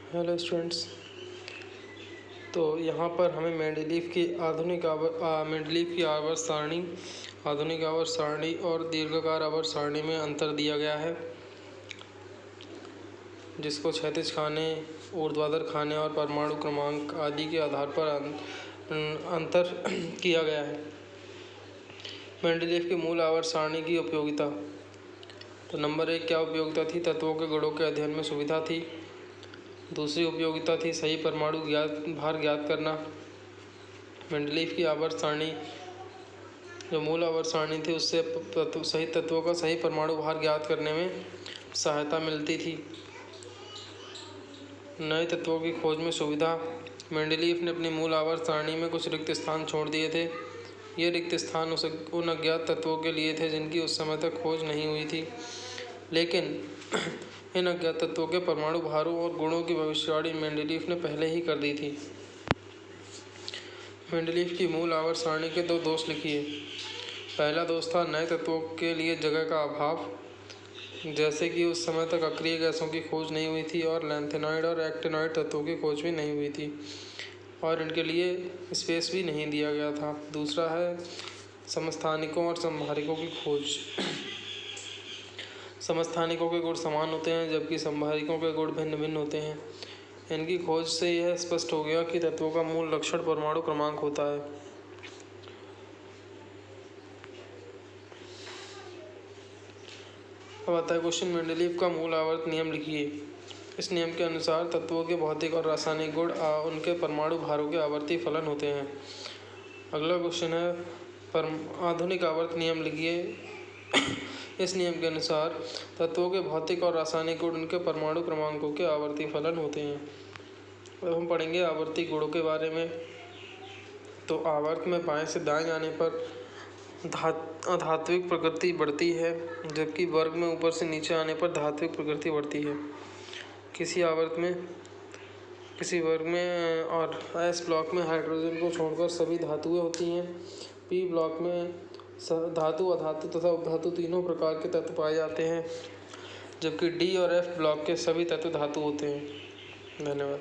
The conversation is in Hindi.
Hello students. तो यहाँ पर हमें मेंडलीव की आधुनिक आवर्त सारणी और दीर्घाकार आवर्त सारणी में अंतर दिया गया है, जिसको क्षैतिज खाने, ऊर्ध्वाधर खाने और परमाणु क्रमांक आदि के आधार पर अंतर किया गया है। मेंडलीव की मूल आवर्त सारणी की उपयोगिता। तो नंबर 1, क्या उपयोगिता थी? तत्वों के गुणों के अध्ययन में सुविधा थी। दूसरी उपयोगिता थी सही परमाणु भार ज्ञात करना। मेंडलीव की आवर्त सारणी, जो मूल आवर्त सारणी थी, उससे सही तत्वों का सही परमाणु भार ज्ञात करने में सहायता मिलती थी। नए तत्वों की खोज में सुविधा। मेंडलीव ने अपनी मूल आवर्त सारणी में कुछ रिक्त स्थान छोड़ दिए थे। ये रिक्त स्थान उन अज्ञात तत्वों के लिए थे जिनकी उस समय तक खोज नहीं हुई थी, लेकिन इन अज्ञात तत्वों के परमाणु भारों और गुणों की भविष्यवाणी मेंडलीव ने पहले ही कर दी थी। मेंडलीव की मूल आवर्त सारणी के 2 दोष लिखिए। पहला दोष था नए तत्वों के लिए जगह का अभाव, जैसे कि उस समय तक अक्रिय गैसों की खोज नहीं हुई थी और लैंथेनॉइड और एक्टिनॉइड तत्वों की खोज भी नहीं हुई थी और इनके लिए स्पेस भी नहीं दिया गया था। दूसरा है समस्थानिकों और संभारिकों की खोज। समस्थानिकों के गुण समान होते हैं जबकि संभारिकों के गुण भिन्न भिन्न होते हैं। इनकी खोज से यह स्पष्ट हो गया कि तत्वों का मूल लक्षण परमाणु क्रमांक होता है। अब आता है क्वेश्चन, मेंडलीव का मूल आवर्त नियम लिखिए। इस नियम के अनुसार तत्वों के भौतिक और रासायनिक गुण उनके परमाणु भारों के आवर्ती फलन होते हैं। अगला क्वेश्चन है आधुनिक आवर्त नियम लिखिए। इस नियम के अनुसार तत्वों के भौतिक और रासायनिक गुण उनके परमाणु क्रमांकों के आवर्ती फलन होते हैं। अब हम पढ़ेंगे आवर्ती गुणों के बारे में। तो आवर्त में बाएं से दाएं जाने पर अधात्विक प्रकृति बढ़ती है, जबकि वर्ग में ऊपर से नीचे आने पर धात्विक प्रकृति बढ़ती है। किसी वर्ग में और एस ब्लॉक में हाइड्रोजन को छोड़कर सभी धातुएं होती हैं। पी ब्लॉक में धातु, अधातु तथा उपधातु तीनों प्रकार के तत्व पाए जाते हैं, जबकि डी और एफ ब्लॉक के सभी तत्व धातु होते हैं। धन्यवाद।